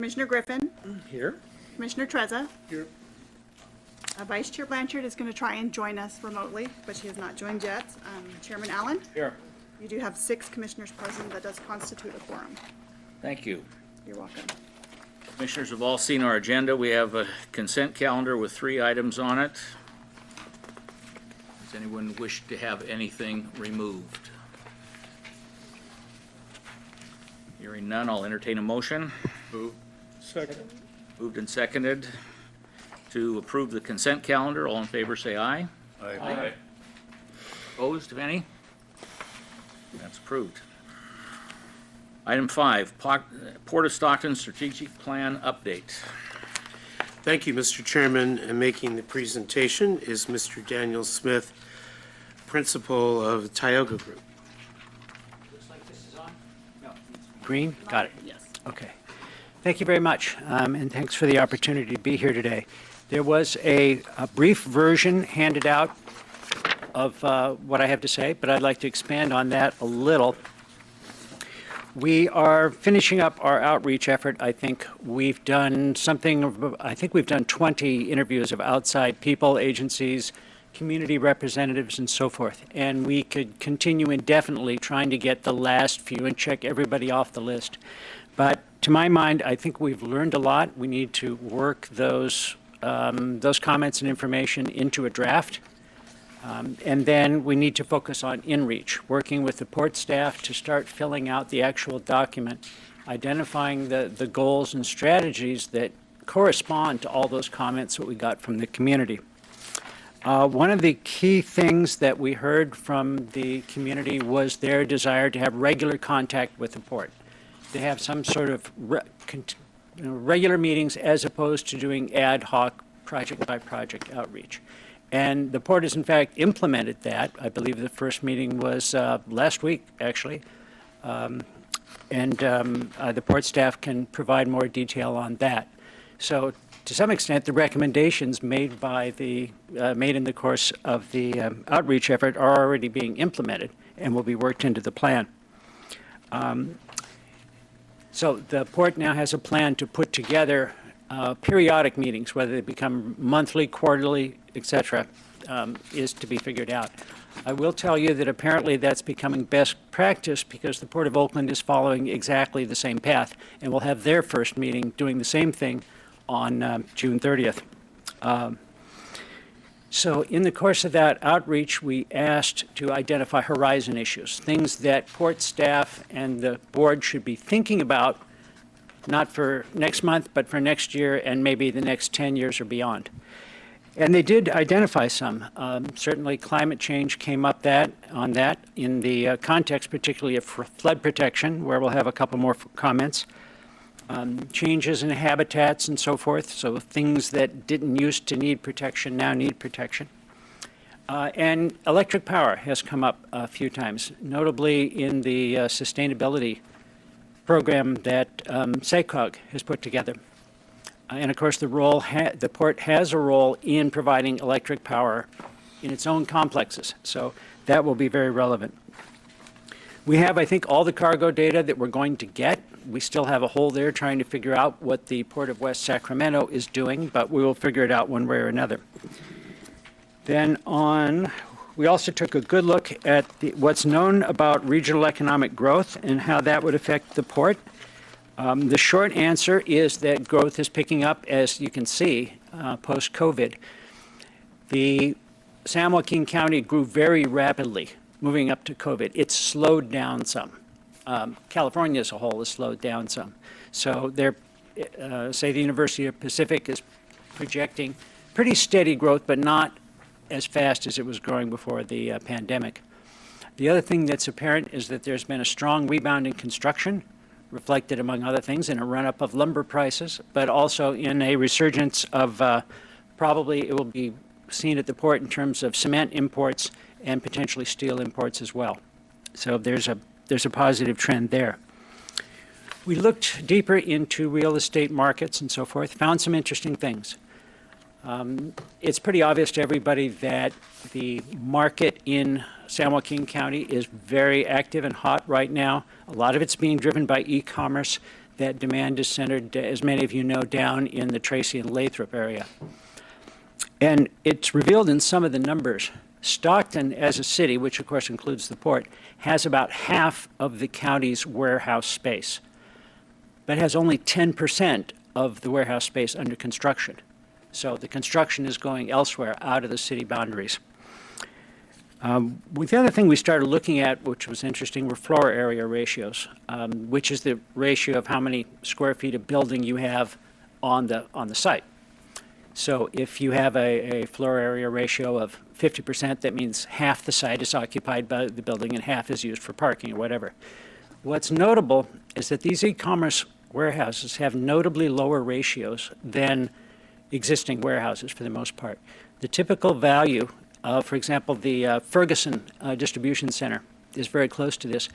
Commissioner Griffin, Here. Commissioner Trezza. Here. Vice Chair Blanchard is going to try and join us remotely, but she has not joined yet. Chairman Allen, Here. you do have 6 commissioners present. That does constitute a quorum. Thank you. You're welcome. Commissioners have all seen our agenda. We have a consent calendar with 3 items on it. Does anyone wish to have anything removed? Hearing none, I'll entertain a motion. Move. Second. Moved and seconded to approve the consent calendar. All in favor, say aye. Aye. Opposed, if any? That's approved. Item 5, Port of Stockton Strategic Plan Update. Thank you, Mr. Chairman. And making the presentation is Mr. Daniel Smith, Principal of the Tioga Group. Looks like this is on? No. Green? Got it. Yes. Okay. Thank you very much, and thanks for the opportunity to be here today. There was a brief version handed out of what I have to say, but I'd like to expand on that a little. We are finishing up our outreach effort. I think we've done 20 interviews of outside people, agencies, community representatives, and so forth. And we could continue indefinitely trying to get the last few and check everybody off the list. But to my mind, I think we've learned a lot. We need to work those comments and information into a draft. And then we need to focus on in-reach, working with the port staff to start filling out the actual document, identifying the goals and strategies that correspond to all those comments that we got from the community. One of the key things that we heard from the community was their desire to have regular contact with the port. To have some sort of regular meetings as opposed to doing ad hoc project-by-project outreach. And the port has, in fact, implemented that. I believe the first meeting was last week, actually. The port staff can provide more detail on that. So to some extent, the recommendations made in the course of the outreach effort are already being implemented and will be worked into the plan. So the port now has a plan to put together periodic meetings, whether they become monthly, quarterly, etc., is to be figured out. I will tell you that apparently that's becoming best practice because the Port of Oakland is following exactly the same path and will have their first meeting doing the same thing on June 30th. So in the course of that outreach, we asked to identify horizon issues, things that port staff and the board should be thinking about, not for next month, but for next year and maybe the next 10 years or beyond. And they did identify some. Certainly climate change came up on that in the context particularly of flood protection, where we'll have a couple more comments. Changes in habitats and so forth, so things that didn't used to need protection now need protection. And electric power has come up a few times, notably in the sustainability program that SACOG has put together. And of course, the port has a role in providing electric power in its own complexes, so that will be very relevant. We have, I think, all the cargo data that we're going to get. We still have a hole there trying to figure out what the Port of West Sacramento is doing, but we will figure it out one way or another. Then we also took a good look at what's known about regional economic growth and how that would affect the port. The short answer is that growth is picking up, as you can see, post-COVID. The San Joaquin County grew very rapidly moving up to COVID. It's slowed down some. California as a whole has slowed down some. So say the University of Pacific is projecting pretty steady growth, but not as fast as it was growing before the pandemic. The other thing that's apparent is that there's been a strong rebound in construction, reflected, among other things, in a run-up of lumber prices, but also in a resurgence of probably it will be seen at the port in terms of cement imports and potentially steel imports as well. So there's a positive trend there. We looked deeper into real estate markets and so forth, found some interesting things. It's pretty obvious to everybody that the market in San Joaquin County is very active and hot right now. A lot of it's being driven by e-commerce. that demand is centered, as many of you know, down in the Tracy and Lathrop area. And it's revealed in some of the numbers. Stockton, as a city, which of course includes the port, has about half of the county's warehouse space, but has only 10% of the warehouse space under construction. So the construction is going elsewhere out of the city boundaries. The other thing we started looking at, which was interesting, were floor area ratios, which is the ratio of how many square feet of building you have on the site. So if you have a floor area ratio of 50%, that means half the site is occupied by the building and half is used for parking or whatever. What's notable is that these e-commerce warehouses have notably lower ratios than existing warehouses for the most part. The typical value, for example, the Ferguson Distribution Center is very close to this,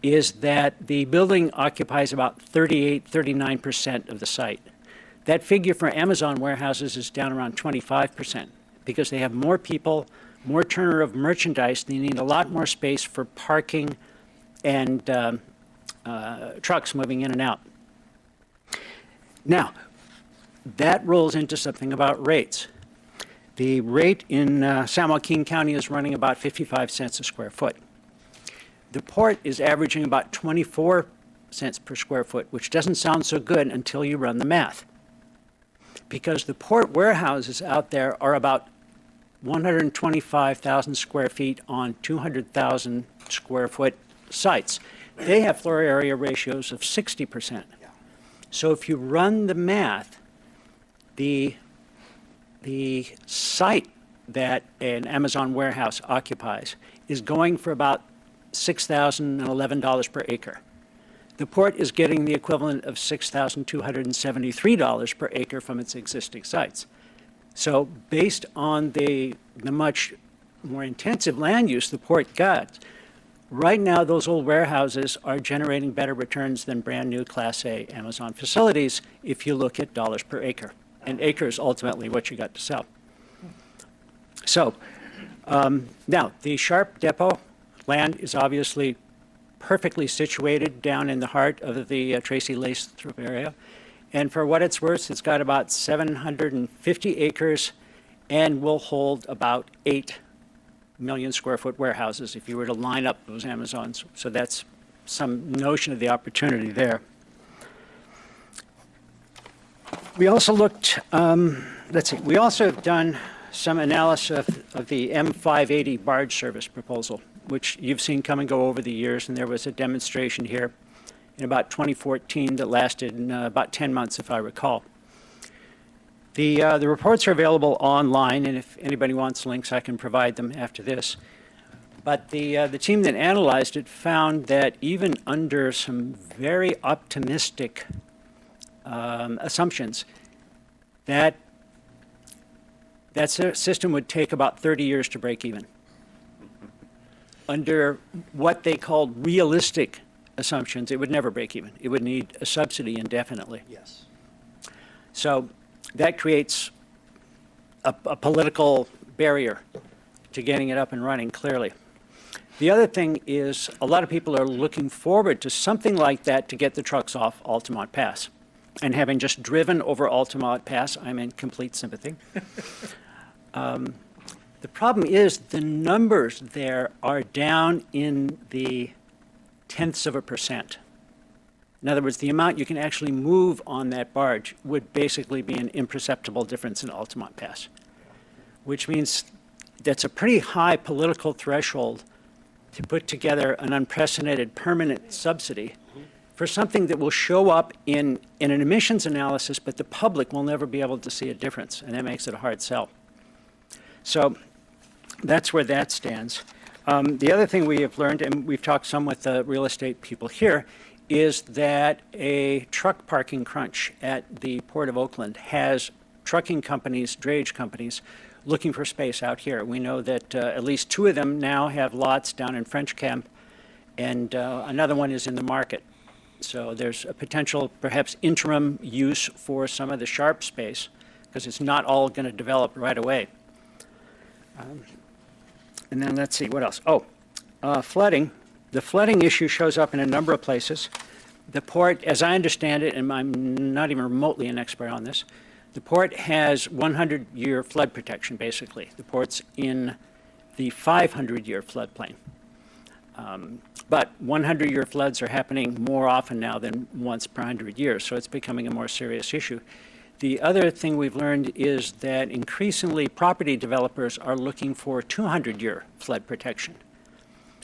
is that the building occupies about 39% of the site. That figure for Amazon warehouses is down around 25% because they have more people, more turnover of merchandise. They need a lot more space for parking and trucks moving in and out. Now, that rolls into something about rates. The rate in San Joaquin County is running about 55 cents a square foot. The port is averaging about 24 cents per square foot, which doesn't sound so good until you run the math. Because the port warehouses out there are about 125,000 square feet on 200,000 square foot sites. They have floor area ratios of 60%. So if you run the math, the site that an Amazon warehouse occupies is going for about $6,011 per acre. The port is getting the equivalent of $6,273 per acre from its existing sites. So based on the much more intensive land use the port got, right now those old warehouses are generating better returns than brand new Class A Amazon facilities if you look at dollars per acre. And acre is ultimately what you got to sell. So now the Sharp Depot land is obviously perfectly situated down in the heart of the Tracy Lathrop area. And for what it's worth, it's got about 750 acres and will hold about 8 million square foot warehouses if you were to line up those Amazons. So that's some notion of the opportunity there. We also looked, we also have done some analysis of the M580 barge service proposal, which you've seen come and go over the years, and there was a demonstration here in about 2014 that lasted about 10 months, if I recall. The reports are available online, and if anybody wants links, I can provide them after this. But the team that analyzed it found that even under some very optimistic assumptions, that system would take about 30 years to break even. Under what they called realistic assumptions, it would never break even. It would need a subsidy indefinitely. Yes. So that creates a political barrier to getting it up and running, clearly. The other thing is a lot of people are looking forward to something like that to get the trucks off Altamont Pass. And having just driven over Altamont Pass, I'm in complete sympathy. The problem is the numbers there are down in the tenths of a percent. In other words, the amount you can actually move on that barge would basically be an imperceptible difference in Altamont Pass, which means that's a pretty high political threshold to put together an unprecedented permanent subsidy for something that will show up in an emissions analysis, but the public will never be able to see a difference, and that makes it a hard sell. So that's where that stands. The other thing we have learned, and we've talked some with the real estate people here, is that a truck parking crunch at the Port of Oakland has trucking companies, drayage companies, looking for space out here. We know that at least 2 of them now have lots down in French Camp, and another one is in the market. So there's a potential, perhaps, interim use for some of the Sharp space, because it's not all going to develop right away. And then let's see, what else? Flooding. The flooding issue shows up in a number of places. The port, as I understand it, and I'm not even remotely an expert on this, the port has 100-year flood protection, basically. The port's in the 500-year floodplain. But 100-year floods are happening more often now than once per 100 years, so it's becoming a more serious issue. The other thing we've learned is that increasingly property developers are looking for 200-year flood protection.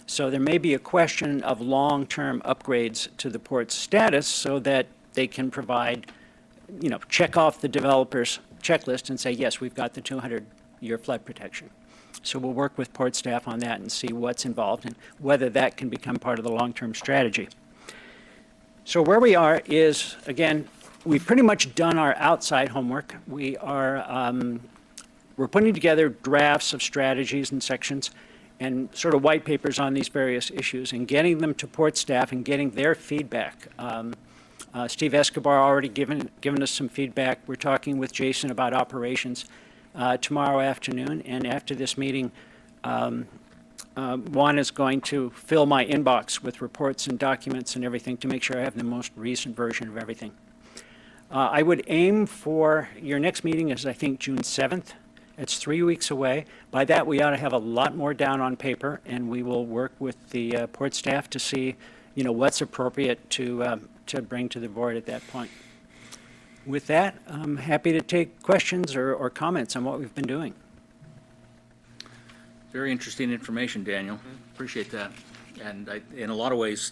So there may be a question of long-term upgrades to the port's status so that they can provide, check off the developer's checklist and say, yes, we've got the 200-year flood protection. So we'll work with port staff on that and see what's involved and whether that can become part of the long-term strategy. So where we are is, again, we've pretty much done our outside homework. We're putting together drafts of strategies and sections and sort of white papers on these various issues and getting them to port staff and getting their feedback. Steve Escobar already given us some feedback. We're talking with Jason about operations tomorrow afternoon, and after this meeting, Juan is going to fill my inbox with reports and documents and everything to make sure I have the most recent version of everything. I would aim for, your next meeting is, I think, June 7th. It's 3 weeks away. By that, we ought to have a lot more down on paper, and we will work with the port staff to see, what's appropriate to bring to the board at that point. With that, I'm happy to take questions or comments on what we've been doing. Very interesting information, Daniel. Appreciate that. And in a lot of ways,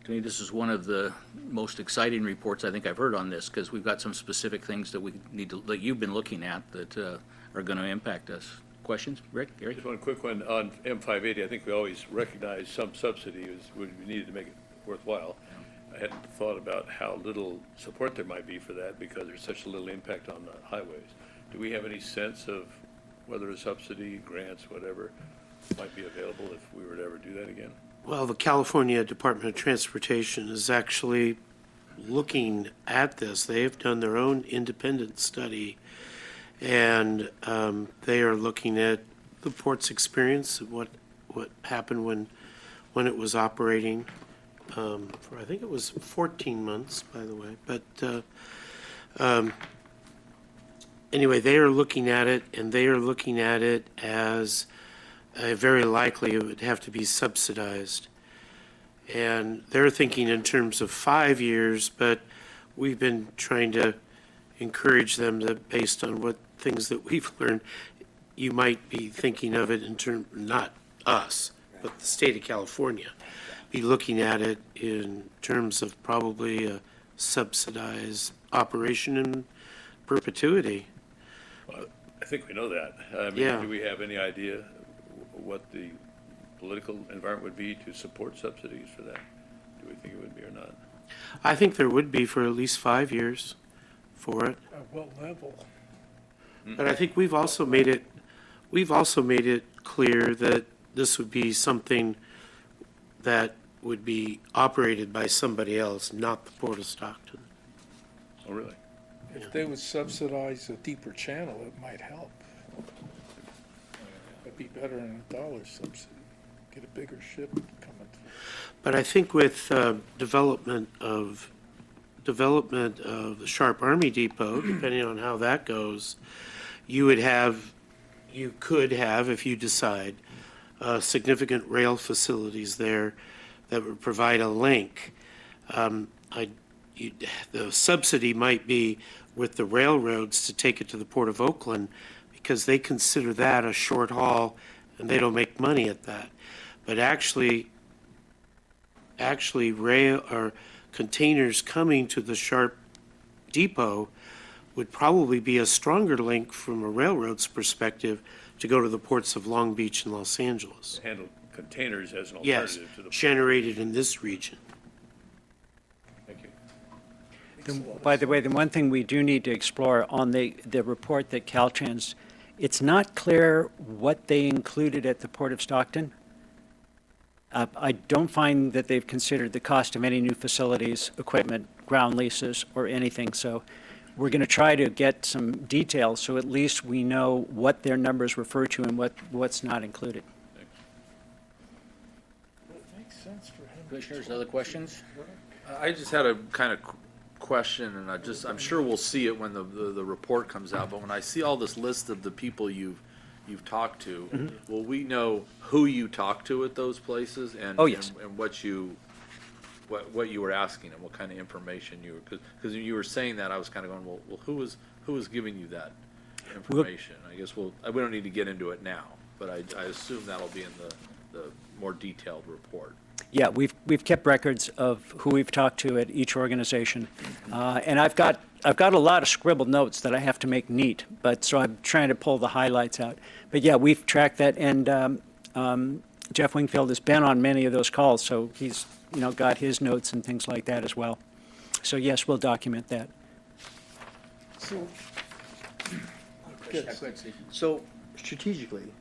to me, this is one of the most exciting reports I think I've heard on this, because we've got some specific things that we need to, that you've been looking at that are going to impact us. Questions, Rick, Gary? Just one quick one on M580. I think we always recognize some subsidy would be needed to make it worthwhile. I hadn't thought about how little support there might be for that because there's such a little impact on the highways. Do we have any sense of whether a subsidy, grants, whatever, might be available if we were to ever do that again? Well, the California Department of Transportation is actually looking at this. They have done their own independent study, and they are looking at the port's experience, what happened when it was operating for, I think it was 14 months, by the way. But anyway, they are looking at it, and they are looking at it as very likely it would have to be subsidized. And they're thinking in terms of 5 years, but we've been trying to encourage them that based on what things that we've learned, you might be thinking of it in terms, not us, but the state of California, be looking at it in terms of probably a subsidized operation in perpetuity. Well, I think we know that. Yeah. Do we have any idea what the political environment would be to support subsidies for that? Do we think it would be or not? I think there would be for at least 5 years for it. At what level? But I think we've also made it clear that this would be something that would be operated by somebody else, not the Port of Stockton. Oh, really? If they would subsidize a deeper channel, it might help. It'd be better than a dollar subsidy. Get a bigger ship coming through. But I think with development of the Sharp Army Depot, depending on how that goes, you could have, if you decide, significant rail facilities there that would provide a link. The subsidy might be with the railroads to take it to the Port of Oakland because they consider that a short haul and they don't make money at that. But actually rail or containers coming to the Sharp Depot would probably be a stronger link from a railroad's perspective to go to the ports of Long Beach and Los Angeles. Handle containers as an Yes, alternative to the. generated in this region. Thank you. By the way, the one thing we do need to explore on the report that Caltrans, it's not clear what they included at the Port of Stockton. I don't find that they've considered the cost of any new facilities, equipment, ground leases, or anything. So we're going to try to get some details so at least we know what their numbers refer to and what's not included. It makes sense for him Commissioners, other questions? I just had a kind of question, and I'm sure we'll see it when the report comes out, but when I see all this list of the people you've talked to, will we know who you talked to at those places? And Oh, yes. And what you were asking and what kind of information you were, because you were saying that, I was kind of going, well, who was giving you that information? I guess we don't need to get into it now, but I assume that'll be in the more detailed report. Yeah, we've kept records of who we've talked to at each organization, and I've got a lot of scribbled notes that I have to make neat, but so I'm trying to pull the highlights out. But yeah, we've tracked that, and Jeff Wingfield has been on many of those calls, so he's got his notes and things like that as well. So yes, we'll document that. So, Yeah, go ahead, Steve. So strategically,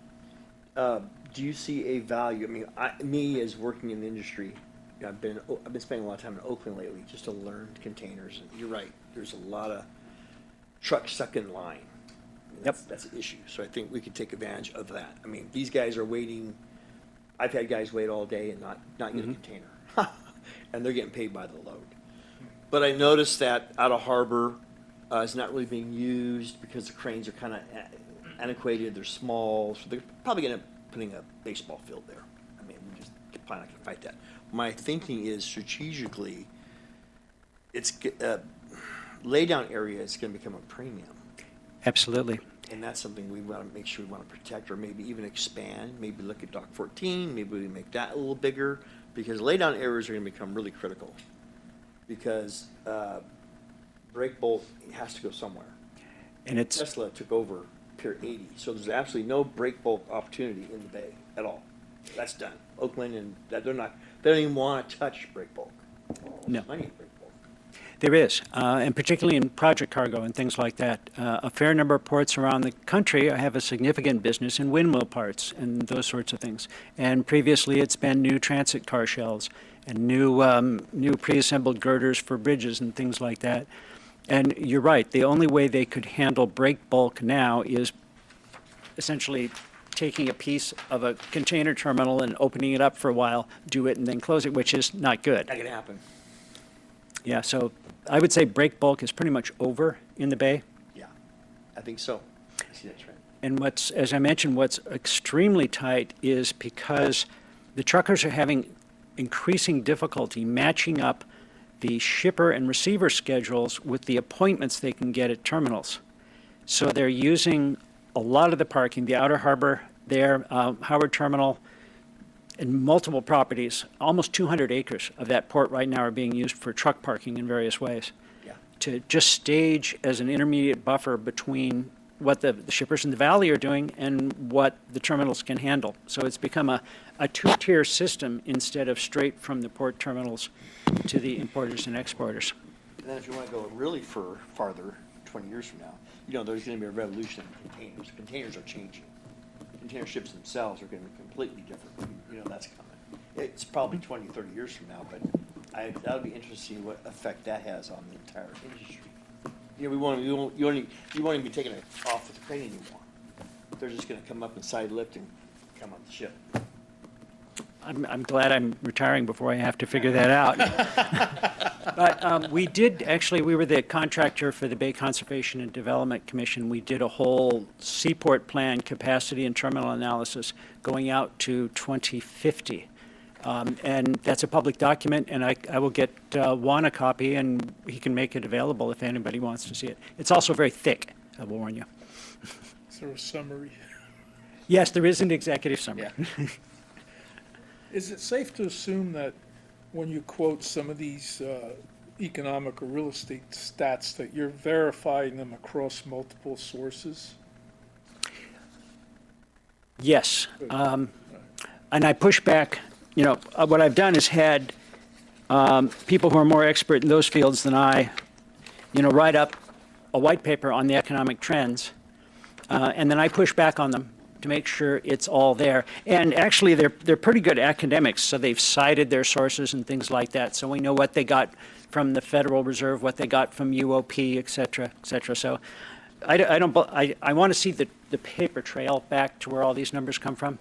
do you see a value? I mean, me as working in the industry, I've been spending a lot of time in Oakland lately just to learn containers. And you're right. There's a lot of trucks stuck in line. And that's an issue. So I think we could take advantage of that. I mean, these guys are waiting. I've had guys wait all day and not get a container, and they're getting paid by the load. But I noticed that out of harbor is not really being used because the cranes are kind of antiquated. They're small, so they're probably going to putting a baseball field there. I mean, we just probably not going to fight that. My thinking is strategically, it's laydown area is going to become a premium, Absolutely. and that's something we want to make sure we want to protect, or maybe even expand. Maybe look at Dock 14. Maybe we make that a little bigger, because laydown areas are going to become really critical. Because brake bolt has to go somewhere. And it's Tesla took over Pier 80, so there's absolutely no brake bolt opportunity in the bay at all. That's done. Oakland and that they don't even want to touch brake bulk. No. Plenty of brake bulk. There is, and particularly in project cargo and things like that. A fair number of ports around the country have a significant business in windmill parts and those sorts of things. And previously, it's been new transit car shells and new pre-assembled girders for bridges and things like that. And you're right, the only way they could handle brake bulk now is essentially taking a piece of a container terminal and opening it up for a while, do it, and then close it, which is not good. That can happen. Yeah, so I would say brake bulk is pretty much over in the bay. Yeah, I think so. I see that trend. And as I mentioned, what's extremely tight is because the truckers are having increasing difficulty matching up the shipper and receiver schedules with the appointments they can get at terminals. So they're using a lot of the parking, the outer harbor there, Howard Terminal, and multiple properties. Almost 200 acres of that port right now are being used for truck parking in various ways. Yeah. To just stage as an intermediate buffer between what the shippers in the valley are doing and what the terminals can handle. So it's become a two-tier system instead of straight from the port terminals to the importers and exporters. And then if you want to go really farther, 20 years from now, there's going to be a revolution in containers. Containers are changing. Container ships themselves are going to be completely different. That's coming. It's probably 20, 30 years from now, but that'll be interesting to see what effect that has on the entire industry. You won't even be taking it off with the crane anymore. They're just going to come up and side lift and come on the ship. I'm glad I'm retiring before I have to figure that out. But we were the contractor for the Bay Conservation and Development Commission. We did a whole seaport plan capacity and terminal analysis going out to 2050. And that's a public document, and I will get Juan a copy, and he can make it available if anybody wants to see it. It's also very thick, I will warn you. is there a summary? Yes, there is an executive summary. Yeah. Is it safe to assume that when you quote some of these economic or real estate stats, that you're verifying them across multiple sources? Yes. And I push back, what I've done is had people who are more expert in those fields than I, write up a white paper on the economic trends, and then I push back on them to make sure it's all there. And actually, they're pretty good academics, so they've cited their sources and things like that, so we know what they got from the Federal Reserve, what they got from UOP, et cetera, et cetera. So I want to see the paper trail back to where all these numbers come from.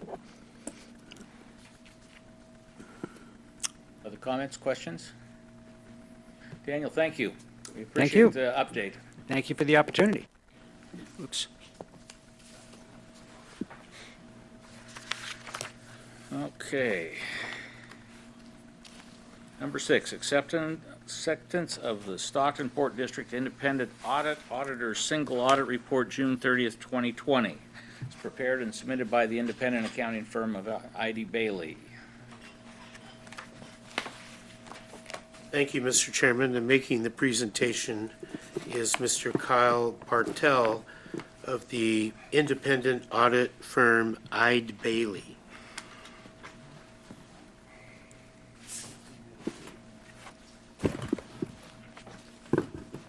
Other comments, questions? Daniel, thank you. We Thank you. appreciate the update. Thank you for the opportunity. Oops. Okay. Number 6, acceptance of the Stockton Port District Independent Auditor's Single Audit Report, June 30th, 2020. It's prepared and submitted by the independent accounting firm of I.D. Bailey. Thank you, Mr. Chairman. And making the presentation is Mr. Kyle Bartel of the independent audit firm I.D. Bailey.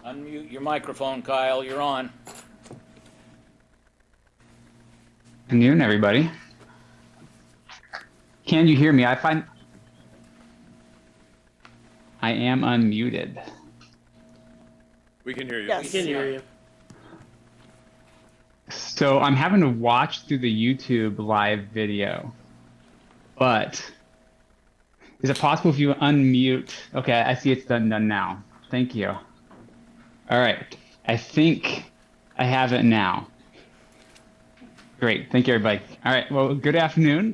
Unmute your microphone, Kyle. You're on. Good noon, everybody. Can you hear me? I am unmuted. We can hear you. Yes. We can hear you. So I'm having to watch through the YouTube live video, but is it possible if you unmute? Okay, I see it's done now. Thank you. All right, I think I have it now. Great, thank you, everybody. All right, well, good afternoon.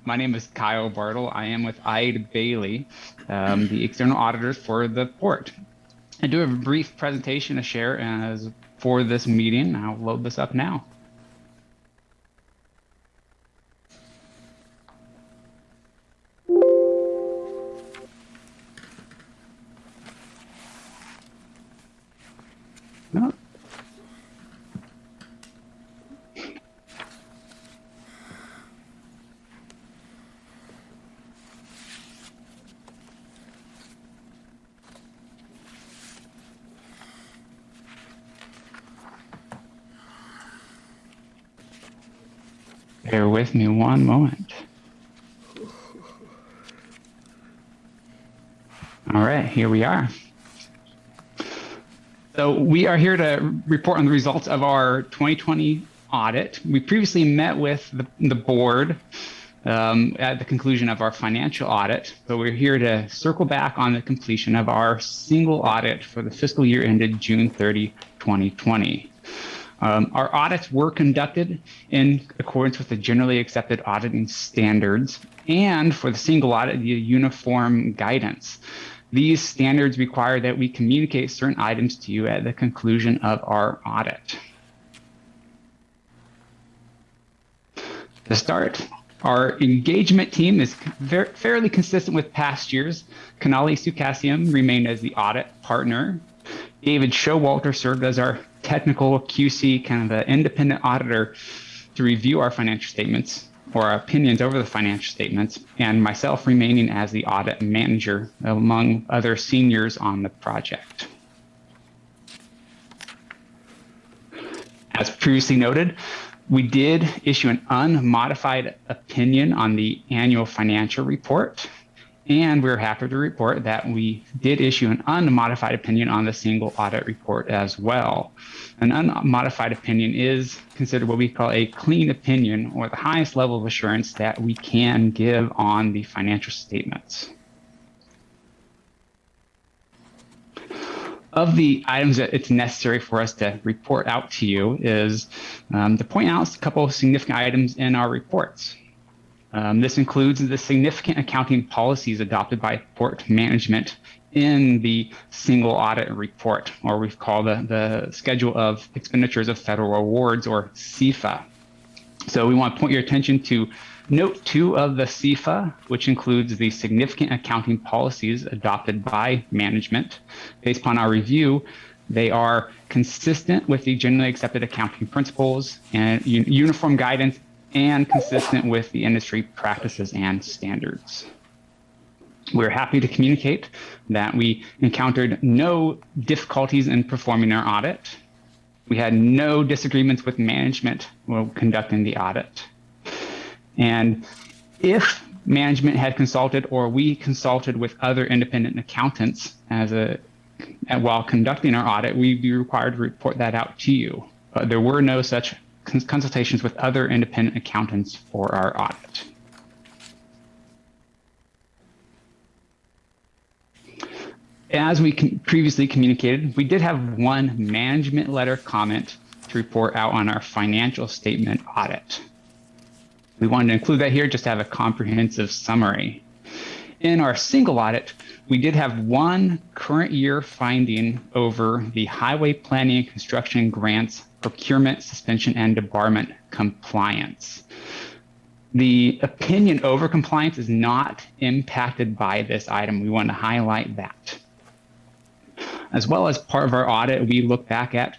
My name is Kyle Bartle. I am with I.D. Bailey, the external auditors for the port. I do have a brief presentation to share as for this meeting. I'll load this up now. No. Bear with me one moment. All right, here we are. So we are here to report on the results of our 2020 audit. We previously met with the board at the conclusion of our financial audit, but we're here to circle back on the completion of our single audit for the fiscal year ended June 30, 2020. Our audits were conducted in accordance with the generally accepted auditing standards and for the single audit, the uniform guidance. These standards require that we communicate certain items to you at the conclusion of our audit. To start, our engagement team is fairly consistent with past years. Kanali Sukassiam remained as the audit partner. David Showalter served as our technical QC, kind of the independent auditor to review our financial statements or our opinions over the financial statements, and myself remaining as the audit manager among other seniors on the project. As previously noted, we did issue an unmodified opinion on the annual financial report, and we're happy to report that we did issue an unmodified opinion on the single audit report as well. An unmodified opinion is considered what we call a clean opinion, or the highest level of assurance that we can give on the financial statements. Of the items that it's necessary for us to report out to you is to point out a couple of significant items in our reports. This includes the significant accounting policies adopted by port management in the single audit report, or we call the Schedule of Expenditures of Federal Awards, or CFA. So we want to point your attention to Note 2 of the CFA, which includes the significant accounting policies adopted by management. Based upon our review, they are consistent with the generally accepted accounting principles and uniform guidance, and consistent with the industry practices and standards. We're happy to communicate that we encountered no difficulties in performing our audit. We had no disagreements with management while conducting the audit. And if management had consulted, or we consulted with other independent accountants while conducting our audit, we'd be required to report that out to you. But there were no such consultations with other independent accountants for our audit. as we previously communicated, we did have one management letter comment to report out on our financial statement audit. We wanted to include that here just to have a comprehensive summary. In our single audit, we did have one current year finding over the highway planning and construction grants procurement, suspension, and debarment compliance. The opinion over compliance is not impacted by this item. We want to highlight that. As well as part of our audit, we look back at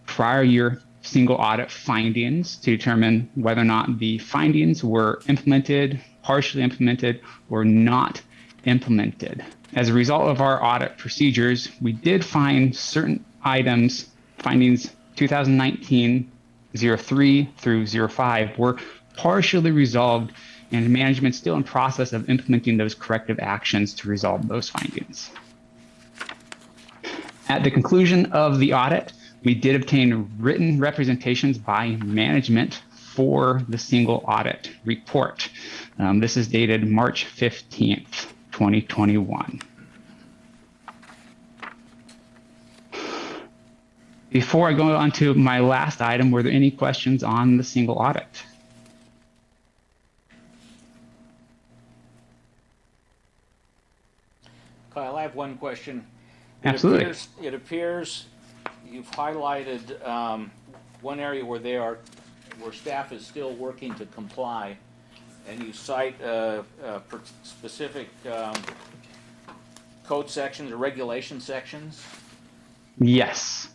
prior year single audit findings to determine whether or not the findings were implemented, partially implemented, or not implemented. As a result of our audit procedures, we did find certain items, findings 2019 03 through 05 were partially resolved, and management still in process of implementing those corrective actions to resolve those findings. At the conclusion of the audit, we did obtain written representations by management for the single audit report. This is dated March 15th, 2021. Before I go on to my last item, were there any questions on the single audit? Kyle, I have one question. Absolutely. It appears you've highlighted one area where staff is still working to comply, and you cite specific code sections or regulation sections. Yes.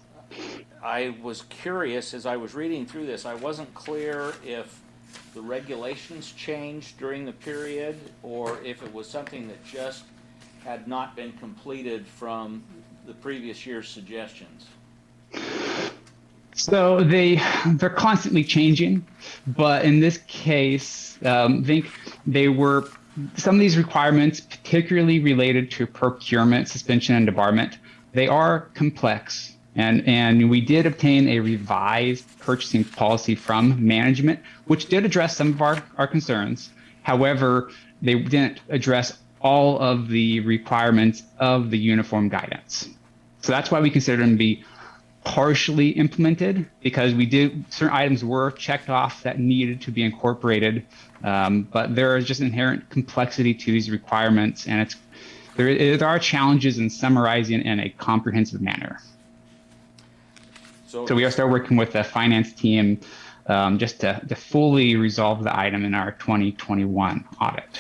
I was curious as I was reading through this. I wasn't clear if the regulations changed during the period or if it was something that just had not been completed from the previous year's suggestions. So they're constantly changing, but in this case, I think they were some of these requirements, particularly related to procurement, suspension, and debarment. They are complex, and we did obtain a revised purchasing policy from management, which did address some of our concerns. However, they didn't address all of the requirements of the uniform guidance. So that's why we consider them to be partially implemented, because certain items were checked off that needed to be incorporated, but there is just inherent complexity to these requirements, and there are challenges in summarizing in a comprehensive manner. So we are still working with the finance team just to fully resolve the item in our 2021 audit.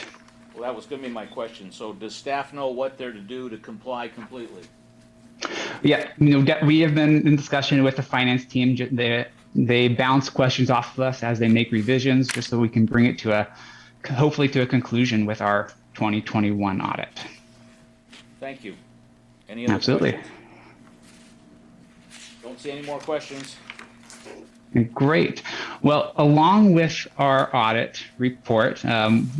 Well, that was going to be my question. So does staff know what they're to do to comply completely? Yeah, we have been in discussion with the finance team. They bounce questions off of us as they make revisions, just so we can bring it hopefully to a conclusion with our 2021 audit. Thank you. Any other Absolutely. questions? Don't see any more questions. Great. Well, along with our audit report,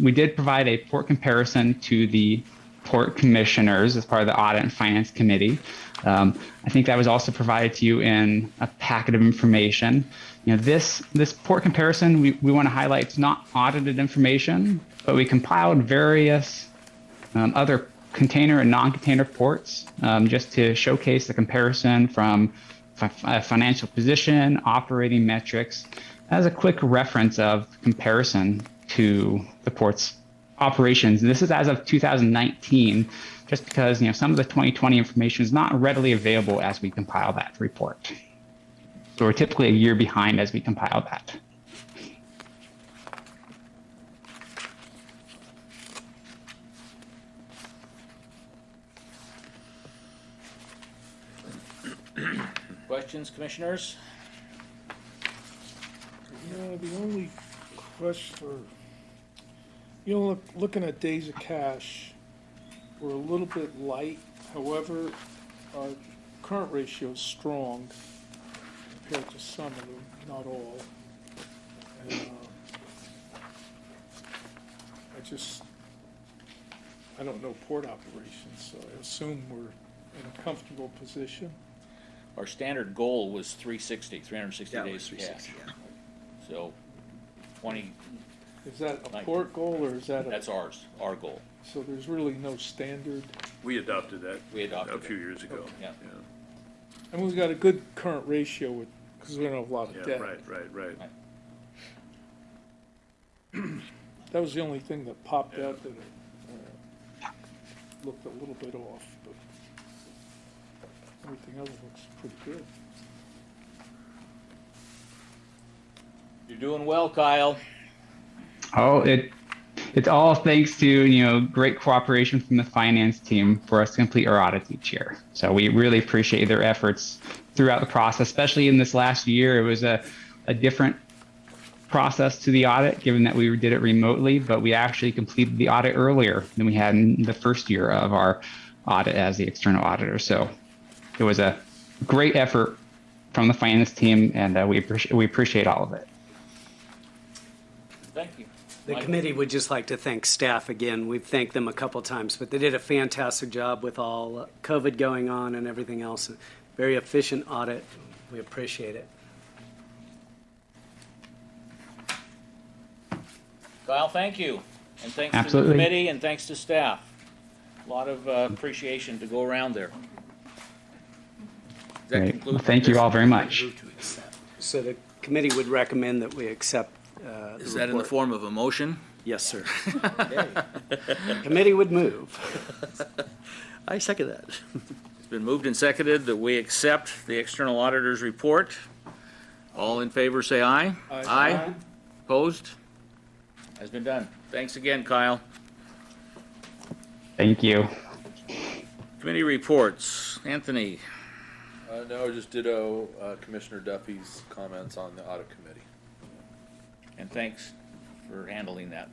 we did provide a port comparison to the port commissioners as part of the audit and finance committee. I think that was also provided to you in a packet of information. This port comparison, we want to highlight, it's not audited information, but we compiled various other container and non-container ports just to showcase the comparison from financial position, operating metrics, as a quick reference of comparison to the port's operations. And this is as of 2019, just because some of the 2020 information is not readily available as we compile that report. So we're typically a year behind as we compile that. Questions, commissioners? The only question, looking at days of cash, we're a little bit light. However, our current ratio is strong compared to some of them, not all. And I don't know port operations, so I assume we're in a comfortable position. Our standard goal was 360 days of cash. Yeah. So 20, Is that a port goal or is that that's our goal. So there's really no standard? We adopted that. We adopted a few it. years ago. Yeah. And we've got a good current ratio with, because we don't have a lot of Yeah, debt. right. That was the only thing that popped out that looked a little bit off, but everything else looks pretty good. You're doing well, Kyle. Oh, it's all thanks to, great cooperation from the finance team for us to complete our audits each year. So we really appreciate their efforts throughout the process, especially in this last year. It was a different process to the audit, given that we did it remotely, but we actually completed the audit earlier than we had in the first year of our audit as the external auditor. So it was a great effort from the finance team, and we appreciate all of it. Thank you. The Mike? committee would just like to thank staff again. We've thanked them a couple times, but they did a fantastic job with all COVID going on and everything else. Very efficient audit. We appreciate it. Kyle, thank you. And thanks Absolutely. to the committee and thanks to staff. A lot of appreciation to go around there. Does that Great. conclude? Well, thank you all very much. So the committee would recommend that we accept the Is that in the report. form of a motion? Yes, sir. Committee would move. I second that. It's been moved and seconded that we accept the external auditor's report. All in favor, say aye. Aye. Opposed? Has been done. Thanks again, Kyle. Thank you. Committee reports. Anthony, No, just ditto Commissioner Duffy's comments on the audit committee. and thanks for handling that.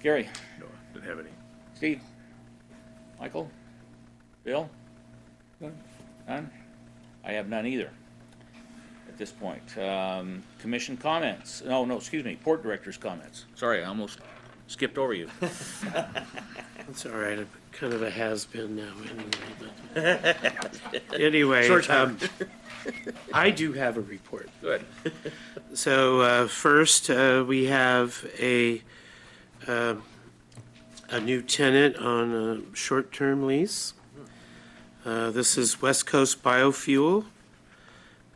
Gary, No, didn't have any. Steve, Michael, Bill? None. None? I have none either at this point. Commission comments. No, excuse me, port director's comments. Sorry, I almost skipped over you. It's all right. I'm kind of a has-been now anyway. But anyway, I do have a report. Good. So first, we have a new tenant on a short-term lease. This is West Coast Biofuel,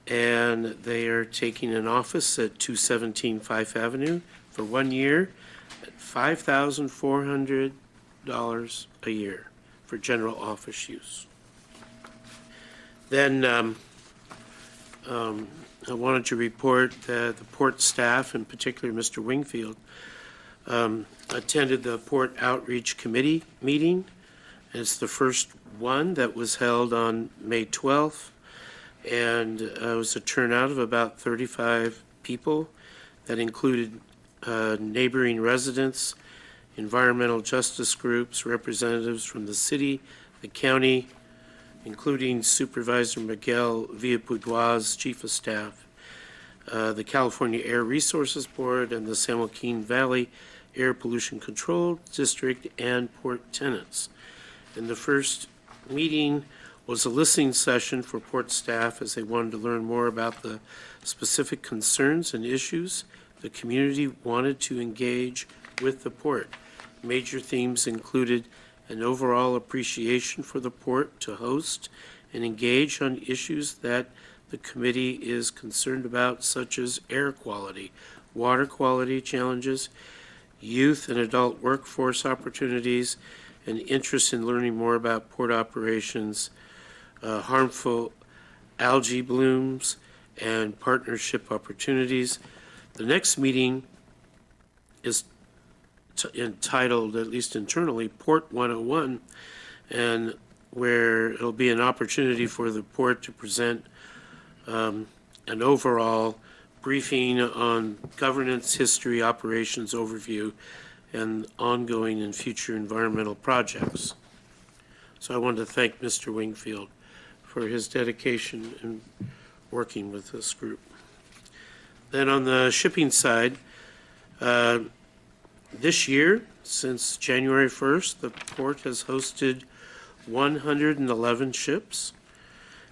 and they are taking an office at 217 Fife Avenue for 1 year at $5,400 a year for general office use. Then I wanted to report that the port staff, in particular Mr. Wingfield, attended the Port Outreach Committee meeting. It's the first one that was held on May 12th, and it was a turnout of about 35 people that included neighboring residents, environmental justice groups, representatives from the city, the county, including Supervisor Miguel Villapudua, Chief of Staff, the California Air Resources Board, and the San Joaquin Valley Air Pollution Control District, and port tenants. And the first meeting was a listening session for port staff as they wanted to learn more about the specific concerns and issues the community wanted to engage with the port. Major themes included an overall appreciation for the port to host and engage on issues that the committee is concerned about, such as air quality, water quality challenges, youth and adult workforce opportunities, and interest in learning more about port operations, harmful algae blooms, and partnership opportunities. The next meeting is entitled, at least internally, Port 101, and where it'll be an opportunity for the port to present an overall briefing on governance, history, operations overview, and ongoing and future environmental projects. So I want to thank Mr. Wingfield for his dedication in working with this group. Then on the shipping side, this year, since January 1st, the port has hosted 111 ships,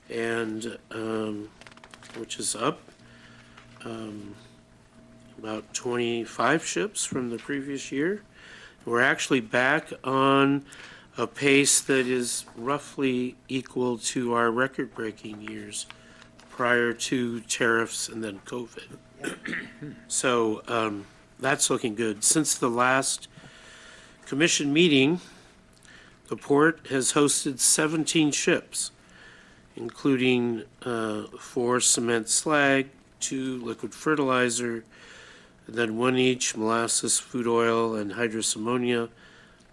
and which is up about 25 ships from the previous year. We're actually back on a pace that is roughly equal to our record-breaking years prior to tariffs and then COVID. So that's looking good. Since the last commission meeting, the port has hosted 17 ships, including 4 cement slag, 2 liquid fertilizer, and then 1 each molasses, food oil, and hydrous ammonia,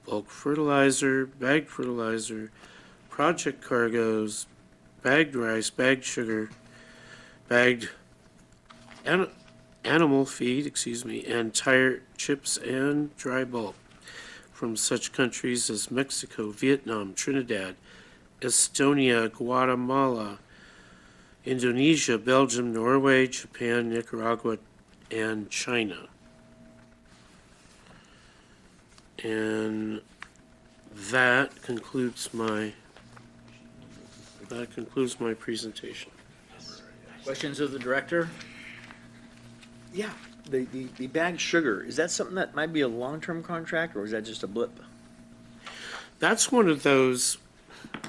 bulk fertilizer, bagged fertilizer, project cargoes, bagged rice, bagged sugar, bagged animal feed, and tire chips and dry bulk from such countries as Mexico, Vietnam, Trinidad, Estonia, Guatemala, Indonesia, Belgium, Norway, Japan, Nicaragua, and China. And that concludes my presentation. Questions of the director? Yeah, the bagged sugar, is that something that might be a long-term contract, or is that just a blip? That's one of those,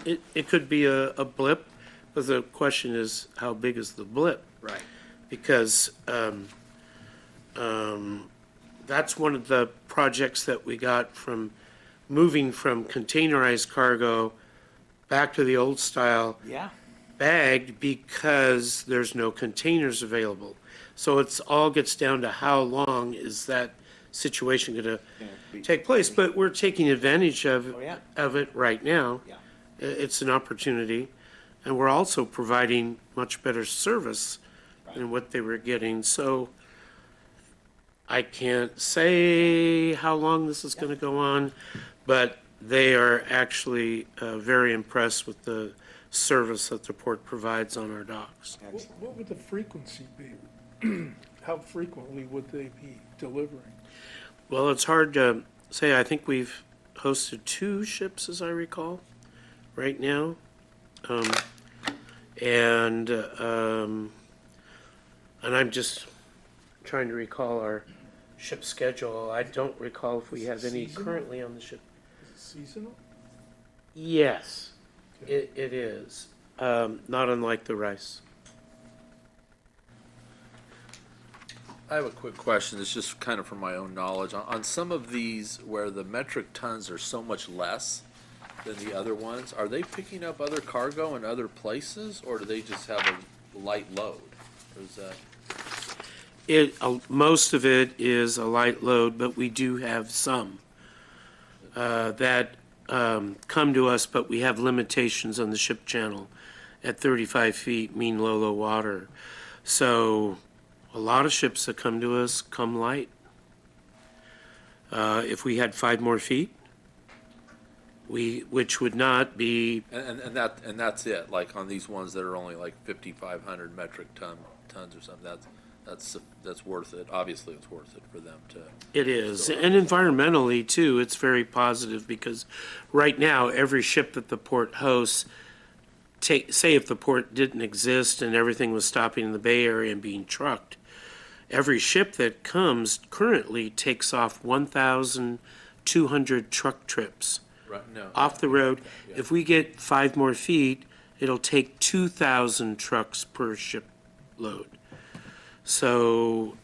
it could be a blip, but the question is, how big is the blip? Right. Because that's one of the projects that we got from moving from containerized cargo back to the old style Yeah. bagged, because there's no containers available. So it's all gets down to how long is that situation going to take place. But we're taking advantage of, Oh, yeah. of it right now. Yeah. It's an opportunity. And we're also providing much better service than what they were getting. So I can't say how long this is going to go on, but they are actually very impressed with the service that the port provides on our docks. What would the frequency be? How frequently would they be delivering? Well, it's hard to say. I think we've hosted 2 ships, as I recall, right now. And I'm just trying to recall our ship schedule. I don't recall if we have any Seasonal? currently on the ship. Is it seasonal? Yes, it is. Not unlike the rice. I have a quick question. It's just kind of from my own knowledge. On some of these where the metric tons are so much less than the other ones, are they picking up other cargo in other places, or do they just have a light load? Or is that? Most of it is a light load, but we do have some that come to us, but we have limitations on the ship channel at 35 feet, mean low water. So a lot of ships that come to us come light. If we had 5 more feet, which would not be, And that's it. Like on these ones that are only like 5,500 metric tons or something. That's worth it. Obviously, it's worth it for them to. it is. And environmentally too, it's very positive, because right now, every ship that the port hosts, say if the port didn't exist and everything was stopping in the Bay Area and being trucked, every ship that comes currently takes off 1,200 truck trips Right. No. off the road. Yeah. If we get 5 more feet, it'll take 2,000 trucks per ship load. So,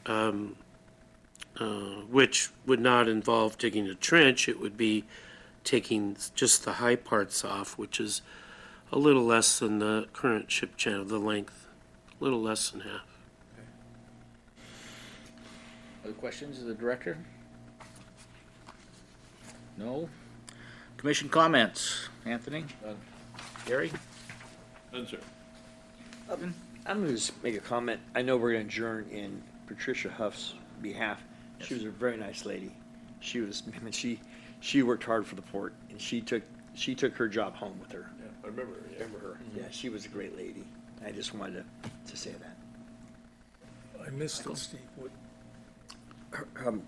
which would not involve digging a trench, it would be taking just the high parts off, which is a little less than the current ship channel, the length, a little less than half. Other questions of the director? No? Commission comments? Anthony? None. Gary? None, sir. I'm going to just make a comment. I know we're going to adjourn in Patricia Huff's behalf. She was a very nice lady. She worked hard for the port, and she took her job home with her. Yeah, I remember her. Yeah. Remember her? Yeah, she was a great lady. I just wanted to say that. I missed it, Steve. What,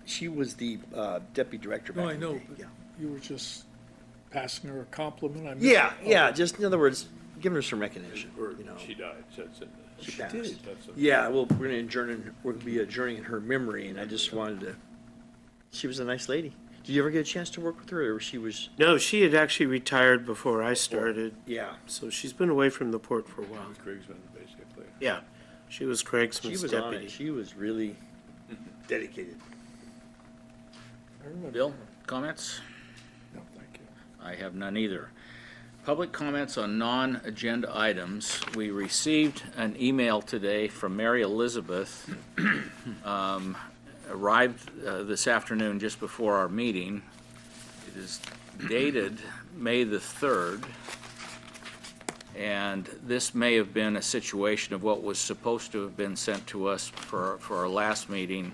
She was the deputy director back no, I in the know, day. but Yeah. you were just passing her a compliment. I missed Yeah, it. yeah. Just in other words, giving her some recognition. Or You know. she died. That's in the. She passed. did. That's in- Yeah, well, we're going to be adjourning in her memory, and I just wanted to. She was a nice lady. Did you ever get a chance to work with her, or she was? No, she had actually retired before I started, Yeah. so she's been away from the port for a while. Krigsman, basically. Yeah, she was She Craigsman's was on deputy. it. She was really dedicated. Bill, comments? No, thank you. I have none either. Public comments on non-agenda items. We received an email today from Mary Elizabeth, arrived this afternoon just before our meeting. It is dated May the 3rd, and this may have been a situation of what was supposed to have been sent to us for our last meeting,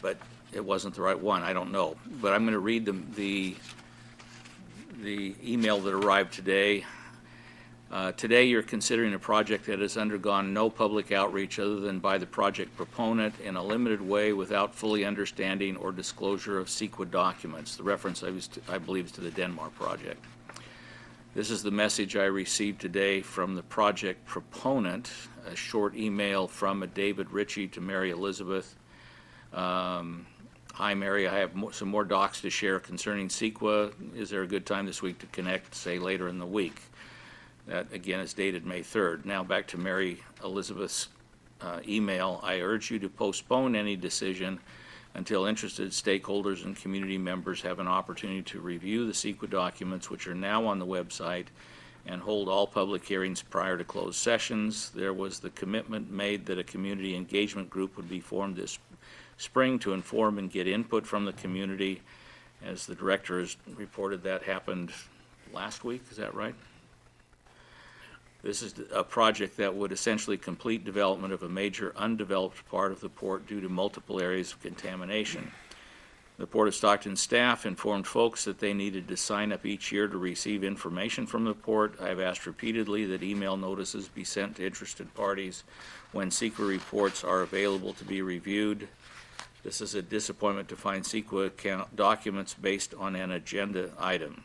but it wasn't the right one. I don't know. But I'm going to read the email that arrived today. Today, you're considering a project that has undergone no public outreach other than by the project proponent in a limited way without fully understanding or disclosure of CEQA documents. The reference, I believe, is to the Denmark project. This is the message I received today from the project proponent, a short email from a David Ritchie to Mary Elizabeth. Hi, Mary, I have some more docs to share concerning CEQA. Is there a good time this week to connect, say, later in the week? That, again, is dated May 3rd. Now back to Mary Elizabeth's email. I urge you to postpone any decision until interested stakeholders and community members have an opportunity to review the CEQA documents, which are now on the website, and hold all public hearings prior to closed sessions. There was the commitment made that a community engagement group would be formed this spring to inform and get input from the community. As the director has reported, that happened last week, is that right? This is a project that would essentially complete development of a major undeveloped part of the port due to multiple areas of contamination. The Port of Stockton staff informed folks that they needed to sign up each year to receive information from the port. I've asked repeatedly that email notices be sent to interested parties when CEQA reports are available to be reviewed. This is a disappointment to find CEQA documents based on an agenda item.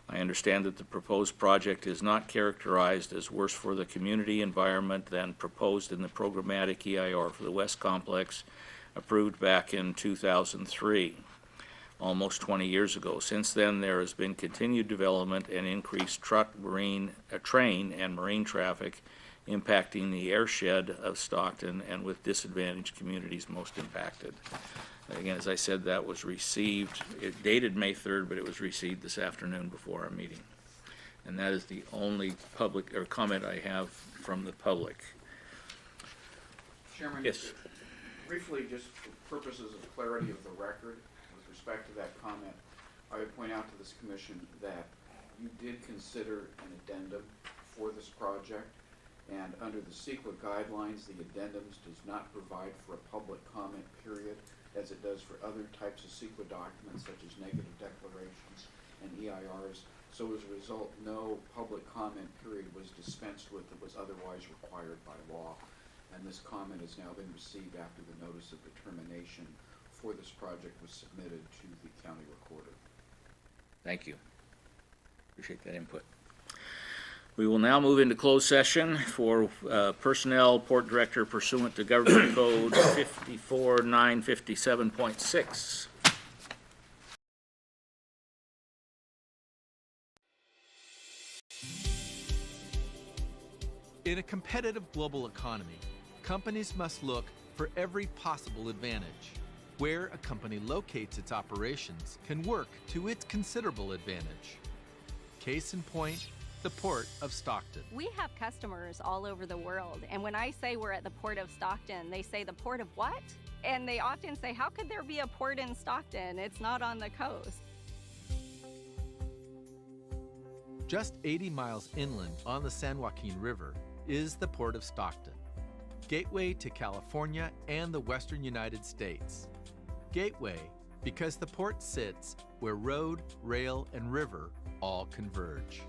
I understand that the proposed project is not characterized as worse for the community environment than proposed in the programmatic EIR for the West Complex approved back in 2003, almost 20 years ago. Since then, there has been continued development and increased train and marine traffic impacting the airshed of Stockton and with disadvantaged communities most impacted. Again, as I said, that was received, it dated May 3rd, but it was received this afternoon before our meeting. And that is the only public or comment I have from the public. Chairman? Yes. Briefly, just for purposes of clarity of the record, with respect to that comment, I would point out to this commission that you did consider an addendum for this project, and under the CEQA guidelines, the addendums does not provide for a public comment period, as it does for other types of CEQA documents, such as negative declarations and EIRs. So as a result, no public comment period was dispensed with that was otherwise required by law. And this comment has now been received after the notice of determination for this project was submitted to the county recorder. Thank you. Appreciate that input. We will now move into closed session for personnel, port director pursuant to Government Code 54957.6. In a competitive global economy, companies must look for every possible advantage. Where a company locates its operations can work to its considerable advantage. Case in point, the Port of Stockton. We have customers all over the world, and when I say we're at the Port of Stockton, they say, the port of what? And they often say, how could there be a port in Stockton? It's not on the coast. Just 80 miles inland on the San Joaquin River is the Port of Stockton, gateway to California and the western United States. Gateway because the port sits where road, rail, and river all converge.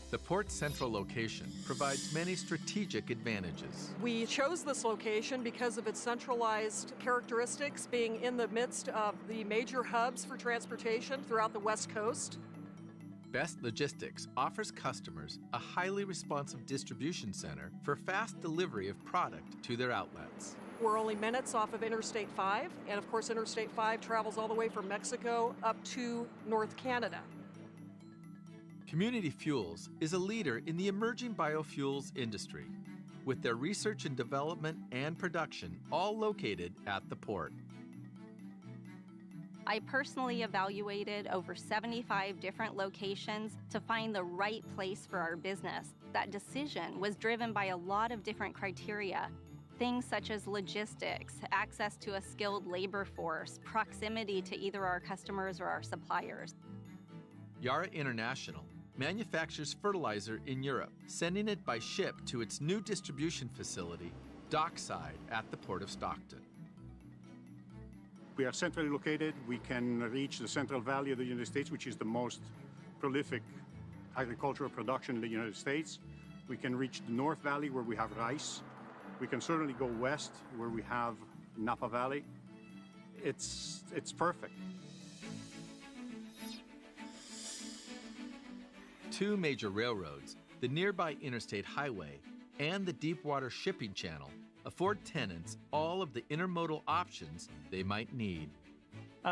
The port's central location provides many strategic advantages. We chose this location because of its centralized characteristics, being in the midst of the major hubs for transportation throughout the West Coast. Best Logistics offers customers a highly responsive distribution center for fast delivery of product to their outlets. We're only minutes off of Interstate 5, and of course Interstate 5 travels all the way from Mexico up to North Canada. Community Fuels is a leader in the emerging biofuels industry, with their research and development and production all located at the port. I personally evaluated over 75 different locations to find the right place for our business. That decision was driven by a lot of different criteria. Things such as logistics, access to a skilled labor force, proximity to either our customers or our suppliers. Yara International manufactures fertilizer in Europe, sending it by ship to its new distribution facility, dockside at the Port of Stockton. We are centrally located. We can reach the Central Valley of the United States, which is the most prolific agricultural production in the United States. We can reach the North Valley, where we have rice. We can certainly go west, where we have Napa Valley. It's perfect. Two major railroads, the nearby Interstate Highway and the Deepwater Shipping Channel, afford tenants all of the intermodal options they might need.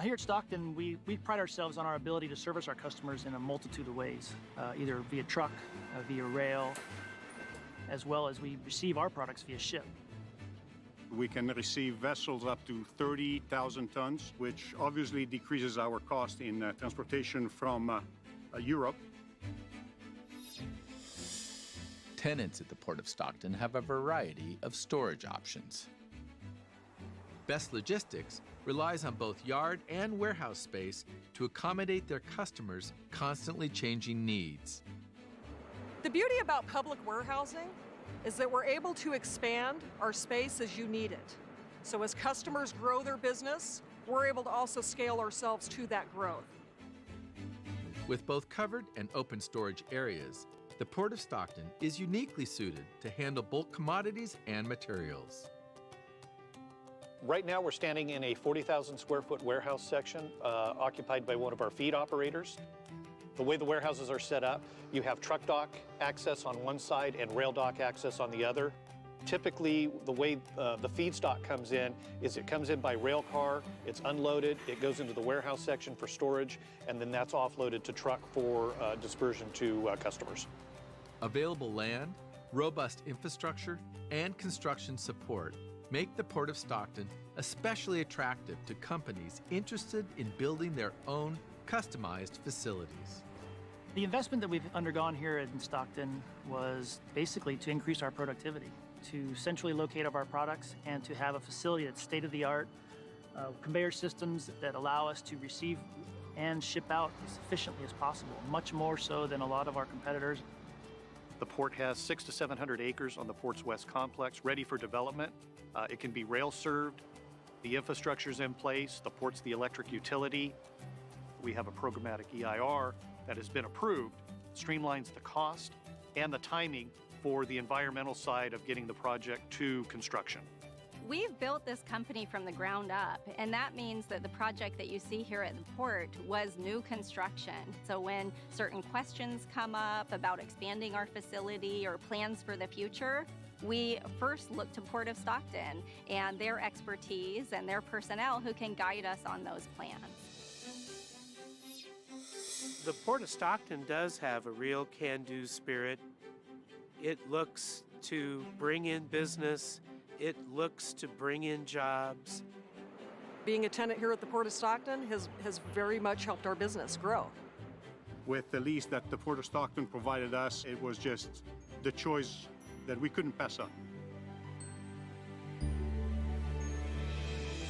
Here at Stockton, we pride ourselves on our ability to service our customers in a multitude of ways, either via truck, via rail, as well as we receive our products via ship. We can receive vessels up to 30,000 tons, which obviously decreases our cost in transportation from Europe. Tenants at the Port of Stockton have a variety of storage options. Best Logistics relies on both yard and warehouse space to accommodate their customers' constantly changing needs. The beauty about public warehousing is that we're able to expand our space as you need it. So as customers grow their business, we're able to also scale ourselves to that growth. With both covered and open storage areas, the Port of Stockton is uniquely suited to handle bulk commodities and materials. Right now, we're standing in a 40,000 square foot warehouse section occupied by one of our feed operators. The way the warehouses are set up, you have truck dock access on one side and rail dock access on the other. Typically, the way the feedstock comes in is it comes in by rail car, it's unloaded, it goes into the warehouse section for storage, and then that's offloaded to truck for dispersion to customers. Available land, robust infrastructure, and construction support make the Port of Stockton especially attractive to companies interested in building their own customized facilities. The investment that we've undergone here in Stockton was basically to increase our productivity, to centrally locate our products, and to have a facility that's state-of-the-art, conveyor systems that allow us to receive and ship out as efficiently as possible, much more so than a lot of our competitors. The port has 600 to 700 acres on the port's west complex ready for development. It can be rail served. The infrastructure's in place. The port's the electric utility. We have a programmatic EIR that has been approved, streamlines the cost and the timing for the environmental side of getting the project to construction. We've built this company from the ground up, and that means that the project that you see here at the port was new construction. So when certain questions come up about expanding our facility or plans for the future, we first look to Port of Stockton and their expertise and their personnel who can guide us on those plans. The Port of Stockton does have a real can-do spirit. It looks to bring in business. It looks to bring in jobs. Being a tenant here at the Port of Stockton has very much helped our business grow. With the lease that the Port of Stockton provided us, it was just the choice that we couldn't pass up.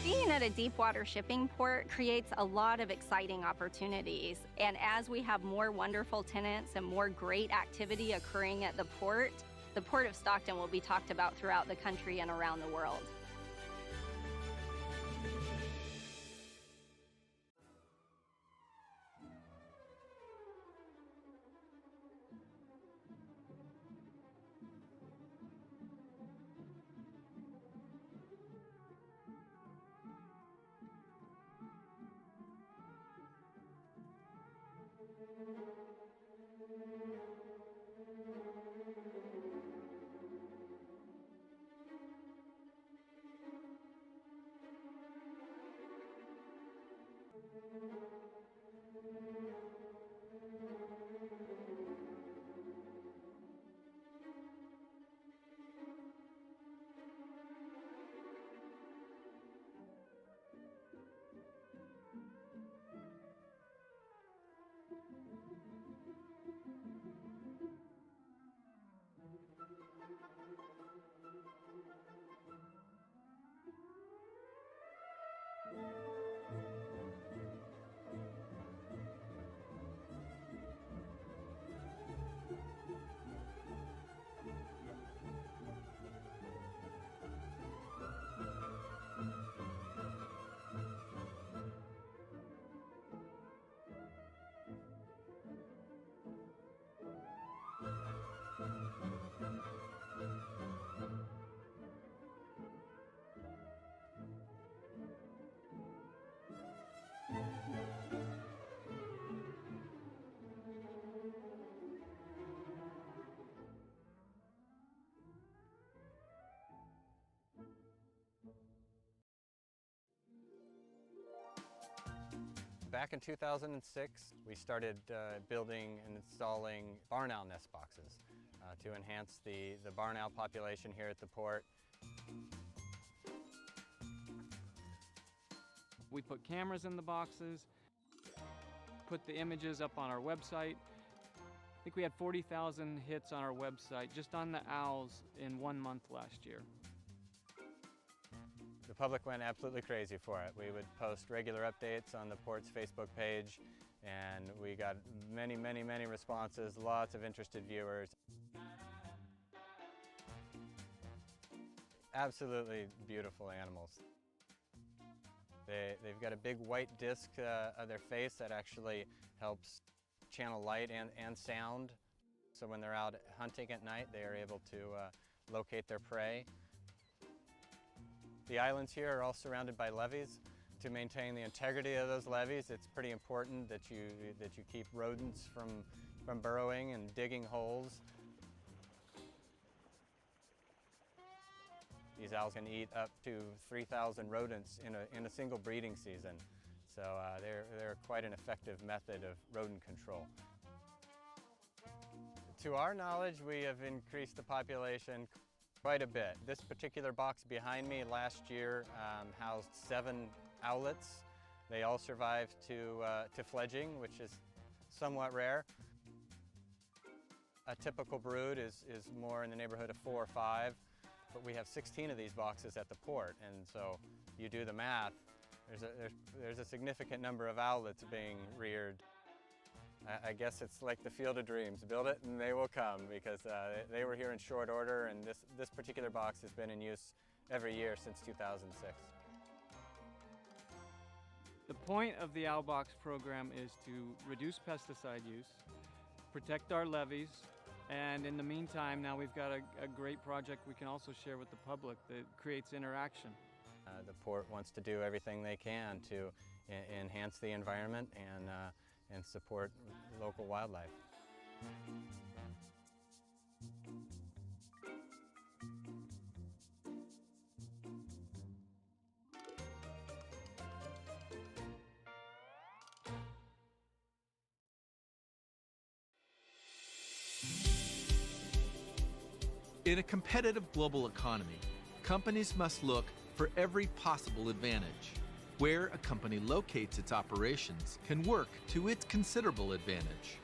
Being at a deepwater shipping port creates a lot of exciting opportunities. And as we have more wonderful tenants and more great activity occurring at the Port of Stockton will be talked about throughout the country and around the world. Back in 2006, we started building and installing barn owl nest boxes to enhance the barn owl population here at the port. We put cameras in the boxes, put the images up on our website. I think we had 40,000 hits on our website just on the owls in 1 month last year. The public went absolutely crazy for it. We would post regular updates on the port's Facebook page, and we got many, many, many responses, lots of interested viewers. Absolutely beautiful animals. They've got a big white disc of their face that actually helps channel light and sound. So when they're out hunting at night, they are able to locate their prey. The islands here are all surrounded by levees. To maintain the integrity of those levees, it's pretty important that you keep rodents from burrowing and digging holes. These owls can eat up to 3,000 rodents in a single breeding season. So they're quite an effective method of rodent control. To our knowledge, we have increased the population quite a bit. This particular box behind me last year housed 7 owlets. They all survived to fledging, which is somewhat rare. A typical brood is more in the neighborhood of 4 or 5, but we have 16 of these boxes at the port, and so you do the math, there's a significant number of owlets being reared. I guess it's like the Field of Dreams. Build it and they will come, because they were here in short order, and this particular box has been in use every year since 2006. The point of the Owl Box program is to reduce pesticide use, protect our levees, and in the meantime, now we've got a great project we can also share with the public that creates interaction. The port wants to do everything they can to enhance the environment and support local wildlife. In a competitive global economy, companies must look for every possible advantage. Where a company locates its operations can work to its considerable advantage.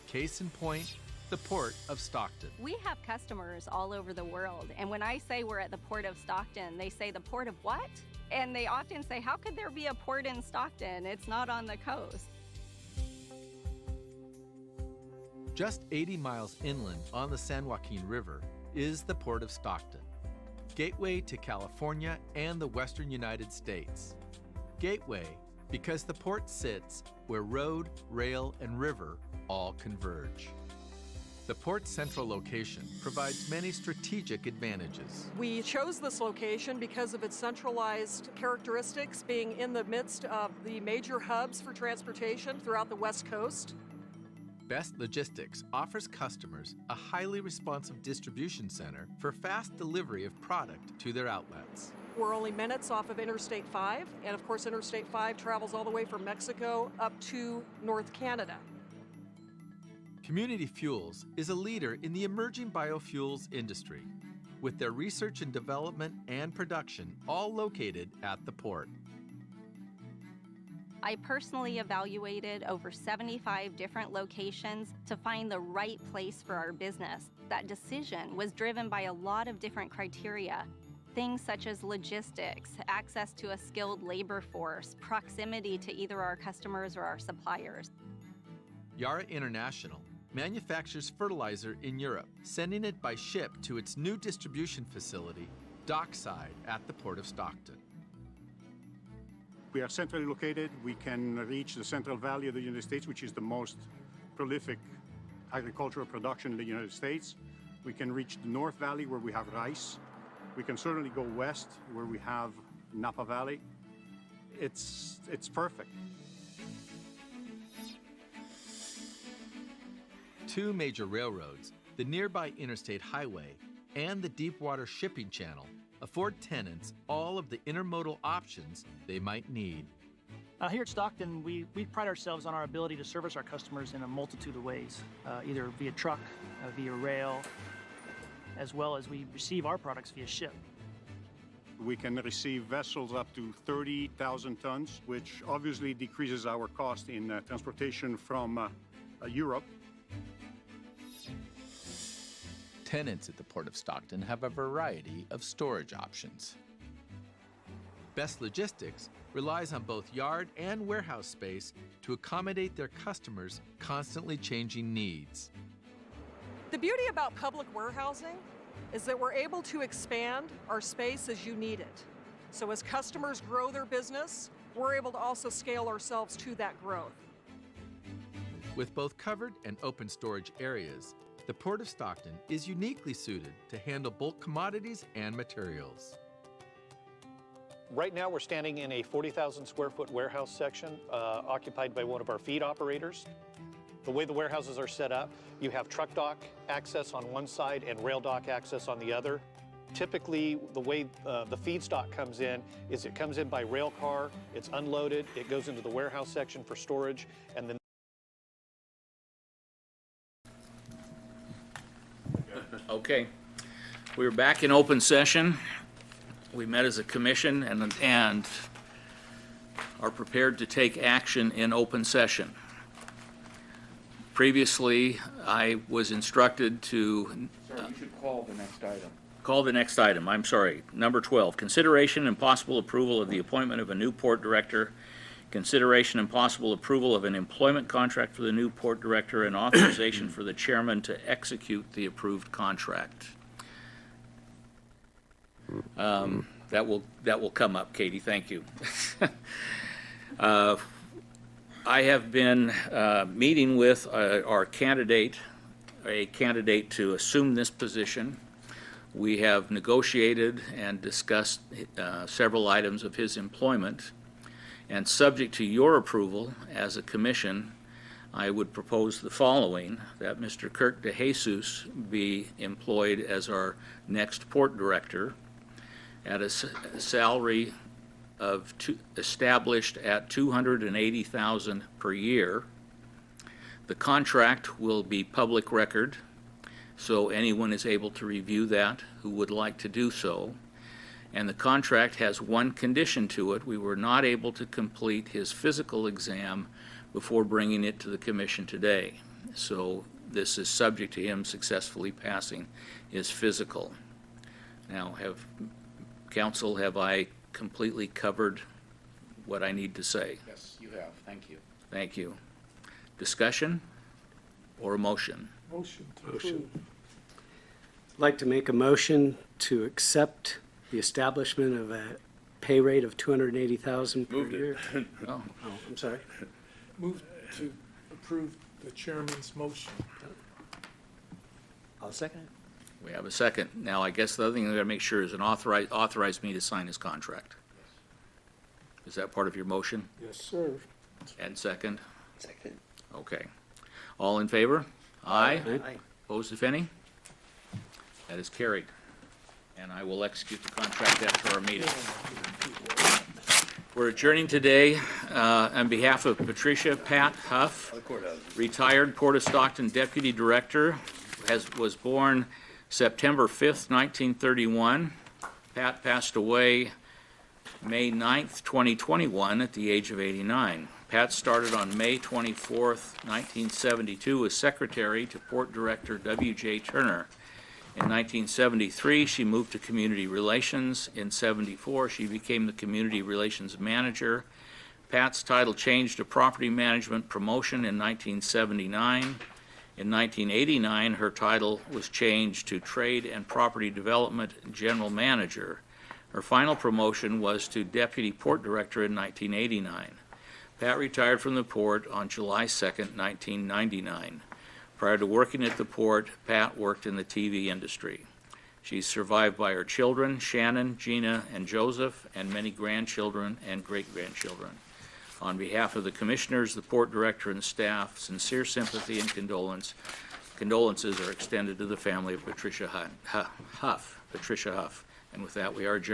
Case in point, the Port of Stockton. We have customers all over the world, and when I say we're at the Port of Stockton, they say, the port of what? And they often say, how could there be a port in Stockton? It's not on the coast. Just 80 miles inland on the San Joaquin River is the Port of Stockton, gateway to California and the western United States. Gateway because the port sits where road, rail, and river all converge. The port's central location provides many strategic advantages. We chose this location because of its centralized characteristics, being in the midst of the major hubs for transportation throughout the West Coast. Best Logistics offers customers a highly responsive distribution center for fast delivery of product to their outlets. We're only minutes off of Interstate 5, and of course Interstate 5 travels all the way from Mexico up to North Canada. Community Fuels is a leader in the emerging biofuels industry, with their research and development and production all located at the port. I personally evaluated over 75 different locations to find the right place for our business. That decision was driven by a lot of different criteria. Things such as logistics, access to a skilled labor force, proximity to either our customers or our suppliers. Yara International manufactures fertilizer in Europe, sending it by ship to its new distribution facility, dockside at the Port of Stockton. We are centrally located. We can reach the Central Valley of the United States, which is the most prolific agricultural production in the United States. We can reach the North Valley, where we have rice. We can certainly go west, where we have Napa Valley. It's perfect. Two major railroads, the nearby Interstate Highway and the Deepwater Shipping Channel, afford tenants all of the intermodal options they might need. Here at Stockton, we pride ourselves on our ability to service our customers in a multitude of ways, either via truck, via rail, as well as we receive our products via ship. We can receive vessels up to 30,000 tons, which obviously decreases our cost in transportation from Europe. Tenants at the Port of Stockton have a variety of storage options. Best Logistics relies on both yard and warehouse space to accommodate their customers' constantly changing needs. The beauty about public warehousing is that we're able to expand our space as you need it. So as customers grow their business, we're able to also scale ourselves to that growth. With both covered and open storage areas, the Port of Stockton is uniquely suited to handle bulk commodities and materials. Right now, we're standing in a 40,000 square foot warehouse section occupied by one of our feed operators. The way the warehouses are set up, you have truck dock access on one side and rail dock access on the other. Typically, the way the feedstock comes in is it comes in by rail car, it's unloaded, it goes into the warehouse section for storage, and then Okay, we're back in open session. We met as a commission and are prepared to take action in open session. Previously, I was instructed to Sir, you should call the next item. call the next item. I'm sorry. Number 12, consideration and possible approval of the appointment of a new port director, consideration and possible approval of an employment contract for the new port director, and authorization for the chairman to execute the approved contract. That will come up, Katie. Thank you. I have been meeting with our candidate, a candidate to assume this position. We have negotiated and discussed several items of his employment, and subject to your approval as a commission, I would propose the following: that Mr. Kirk DeJesus be employed as our next port director at a salary of established at $280,000 per year. The contract will be public record, so anyone is able to review that who would like to do so. And the contract has one condition to it: we were not able to complete his physical exam before bringing it to the commission today. So this is subject to him successfully passing his physical. Now, Council, have I completely covered what I need to say? Yes, you have. Thank you. Thank you. Discussion or a motion? Motion to Motion. approve. I'd like to make a motion to accept the establishment of a pay rate of $280,000 per Moved it. year. Oh, Oh, I'm sorry. Move to approve the chairman's motion. I'll second it. we have a second. Now, I guess the other thing I gotta make sure is authorize me to sign his contract. Is that part of your motion? Yes, sir. And second? Second. Okay. All in favor? Aye. Aye. Opposed, if any? That is carried. And I will execute the contract after our meeting. We're adjourning today on behalf of Patricia Pat Huff, The courthouse. retired Port of Stockton Deputy Director, was born September 5th, 1931. Pat passed away May 9th, 2021 at the age of 89. Pat started on May 24th, 1972 as secretary to Port Director W.J. Turner. In 1973, she moved to Community Relations. In 74, she became the Community Relations Manager. Pat's title changed to Property Management Promotion in 1979. In 1989, her title was changed to Trade and Property Development General Manager. Her final promotion was to Deputy Port Director in 1989. Pat retired from the port on July 2nd, 1999. Prior to working at the port, Pat worked in the TV industry. She's survived by her children, Shannon, Gina, and Joseph, and many grandchildren and great-grandchildren. On behalf of the commissioners, the port director, and staff, sincere sympathy and condolences are extended to the family of Patricia Huff. And with that, we are adjourned.